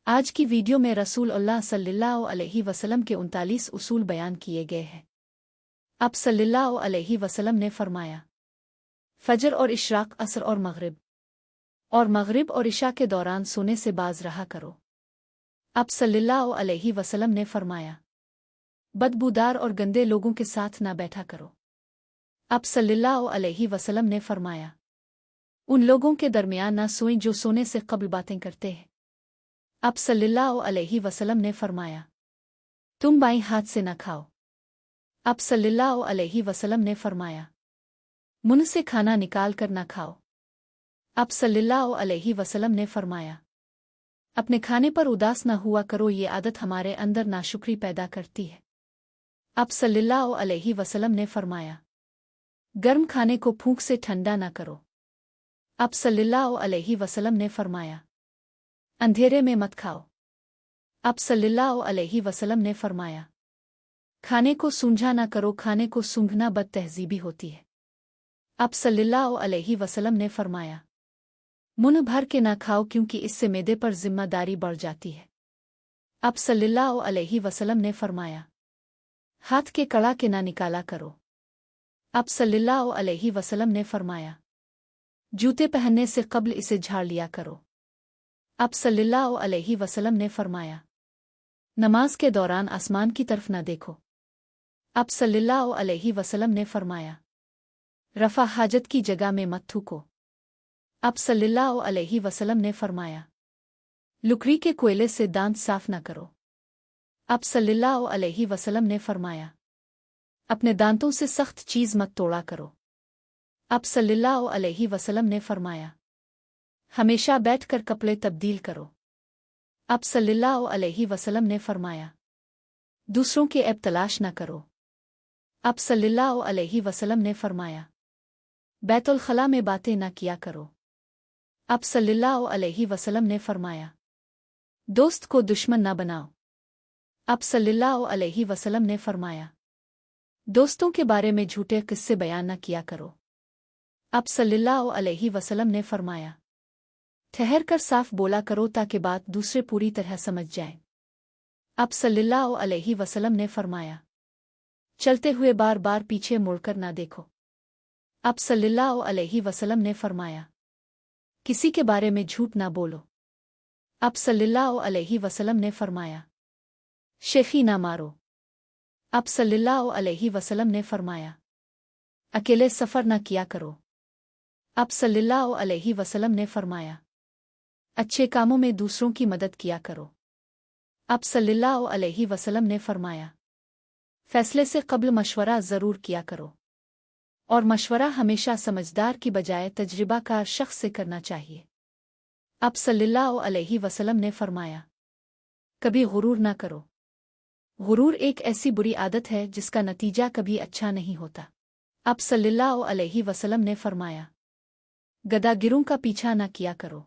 आज की वीडियो में रसूल अल्लाह सल्लल्लाहु अलैहि वसल्लम के 39 उसूल बयान किए गए हैं। अब सल्लल्लाहु अलैहि वसल्लम ने फरमाया, फजर और इशराक, असर और मगरिब और इशा के दौरान सोने से बाज रहा करो। अब सल्लल्लाहु अलैहि वसल्लम ने फरमाया, बदबूदार और गंदे लोगों के साथ ना बैठा करो। अब सल्लल्लाहु अलैहि वसल्लम ने फरमाया, उन लोगों के दरमियान ना सोएं जो सोने से कब्ल बातें करते हैं। अब सल्लल्लाहु अलैहि वसल्लम ने फरमाया, तुम बाईं हाथ से न खाओ। अब सल्लल्लाहु अलैहि वसल्लम ने फरमाया, मुंह से खाना निकाल कर न खाओ। अब सल्लल्लाहु अलैहि वसल्लम ने फरमाया, अपने खाने पर उदास न हुआ करो, ये आदत हमारे अंदर नाशुक्री पैदा करती है। अब सल्लल्लाहु अलैहि वसल्लम ने फरमाया, गर्म खाने को फूंक से ठंडा न करो। अब सल्लल्लाहु अलैहि वसल्लम ने फरमाया, अंधेरे में मत खाओ। अब सल्लल्लाहु अलैहि वसल्लम ने फरमाया, खाने को सूंझा ना करो, खाने को सूंघना बदतहजीबी होती है। अब सल्लल्लाहु अलैहि वसल्लम ने फरमाया, मुंह भर के ना खाओ क्योंकि इससे मैदे पर जिम्मेदारी बढ़ जाती है। अब सल्लल्लाहु अलैहि वसल्लम ने फरमाया, हाथ के कड़ा के ना निकाला करो। अब सल्लल्लाहु अलैहि वसल्लम ने फरमाया, जूते पहनने से कब्ल इसे झाड़ लिया करो। अब सल्लल्लाहु अलैहि वसल्लम ने फरमाया, नमाज के दौरान आसमान की तरफ न देखो। अब सल्लल्लाहु अलैहि वसल्लम ने फरमाया, रफा हाजत की जगह में मत थूको। अब सल्लल्लाहु अलैहि वसल्लम ने फरमाया, लुकड़ी के कोयले से दांत साफ न करो। अब सल्लल्लाहु अलैहि वसल्लम ने फरमाया, अपने दांतों से सख्त चीज मत तोड़ा करो। अब सल्लल्लाहु अलैहि वसल्लम ने फरमाया, हमेशा बैठकर कपड़े तब्दील करो। अब सल्लल्लाहु अलैहि वसल्लम ने फरमाया, दूसरों के ऐब तलाश न करो। अब सल्लल्लाहु अलैहि वसल्लम ने फरमाया, बैतुल खला में बातें न किया करो। अब सल्लल्लाहु अलैहि वसल्लम ने फरमाया, दोस्त को दुश्मन न बनाओ। अब सल्लल्लाहु अलैहि वसल्लम ने फरमाया, दोस्तों के बारे में झूठे किस्से बयान न किया करो। अब सल्लल्लाहु अलैहि वसल्लम ने फरमाया, ठहर कर साफ बोला करो ताकि बात दूसरे पूरी तरह समझ जाएं। अब सल्लल्लाहु अलैहि वसल्लम ने फरमाया, चलते हुए बार बार पीछे मुड़कर ना देखो। अब सल्लल्लाहु अलैहि वसल्लम ने फरमाया, किसी के बारे में झूठ ना बोलो। अब सल्लल्लाहु अलैहि वसल्लम ने फरमाया, शेखी ना मारो। अब सल्लल्लाहु अलैहि वसल्लम ने फरमाया, अकेले सफर ना किया करो। अब सल्लल्लाहु अलैहि वसल्लम ने फरमाया, अच्छे कामों में दूसरों की मदद किया करो। अब सल्लल्लाहु अलैहि वसल्लम ने फरमाया, फैसले से कब्ल मशवरा ज़रूर किया करो, और मशवरा हमेशा समझदार की बजाय तजर्बाकार शख्स से करना चाहिए। अब सल्लल्लाहु अलैहि वसल्लम ने फरमाया, कभी गुरूर ना करो। गुरूर एक ऐसी बुरी आदत है जिसका नतीजा कभी अच्छा नहीं होता। अब सल्लल्लाहु अलैहि वसल्लम ने फरमाया, गदागिरों का पीछा ना किया करो।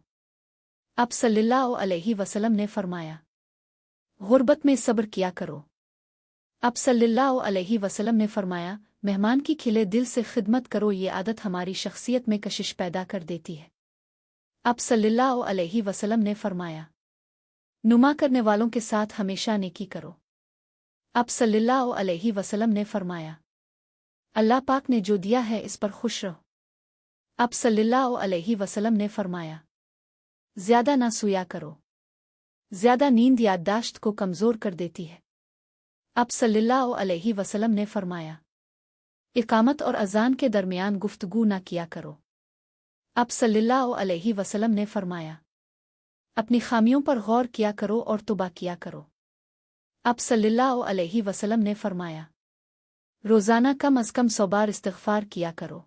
अब सल्लल्लाहु अलैहि वसल्लम ने फरमाया, गुर्बत में सब्र किया करो। अब सल्लल्लाहु अलैहि वसल्लम ने फरमाया, मेहमान की खिले दिल से खिदमत करो, ये आदत हमारी शख्सियत में कशिश पैदा कर देती है। अब सल्लल्लाहु अलैहि वसल्लम ने फरमाया, नुमा करने वालों के साथ हमेशा नेकी करो। अब सल्लल्लाहु अलैहि वसल्लम ने फरमाया, अल्लाह पाक ने जो दिया है इस पर खुश रहो। अब सल्लल्लाहु अलैहि वसल्लम ने फरमाया, ज्यादा ना सोया करो, ज्यादा नींद याददाश्त को कमजोर कर देती है। अब सल्लल्लाहु अलैहि वसल्लम ने फरमाया, इकामत और अजान के दरमियान गुफ्तगू ना किया करो। अब सल्लल्लाहु अलैहि वसल्लम ने फरमाया, अपनी खामियों पर गौर किया करो और तौबा किया करो। अब सल्लल्लाहु अलैहि वसल्लम ने फरमाया, रोज़ाना कम अज़ कम 100 बार इस्तिग़फ़ार किया करो।